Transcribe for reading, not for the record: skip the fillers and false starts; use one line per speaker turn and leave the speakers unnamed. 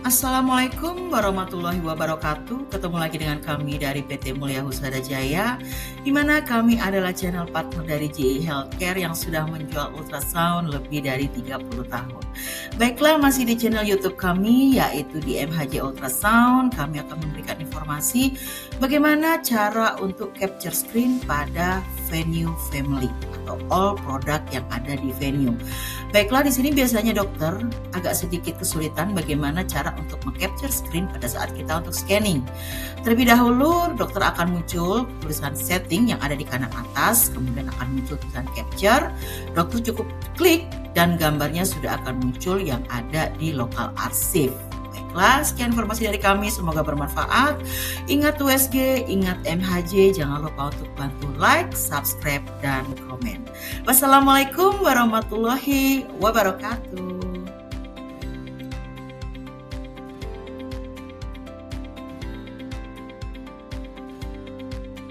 Assalamualaikum warahmatullahi wabarakatuh. Ketemu lagi dengan kami dari PT Mulia Husada Jaya, di mana kami adalah channel partner dari JI Healthcare yang sudah menjual ultrasound lebih dari 30 tahun. Baiklah, masih di channel YouTube kami, yaitu di MHJ Ultrasound. Kami akan memberikan informasi bagaimana cara untuk capture screen pada venue family atau all produk yang ada di venue. Baiklah, di sini biasanya dokter agak sedikit kesulitan bagaimana cara untuk meng-capture screen pada saat kita untuk scanning. Terlebih dahulu, dokter akan muncul tulisan setting yang ada di kanan atas, kemudian akan muncul tulisan capture. Dokter cukup klik dan gambarnya sudah akan muncul yang ada di local archive. Baiklah, sekian informasi dari kami, semoga bermanfaat. Ingat USG, ingat MHJ, jangan lupa untuk bantu like, subscribe, dan komen. Wassalamualaikum warahmatullahi wabarakatuh.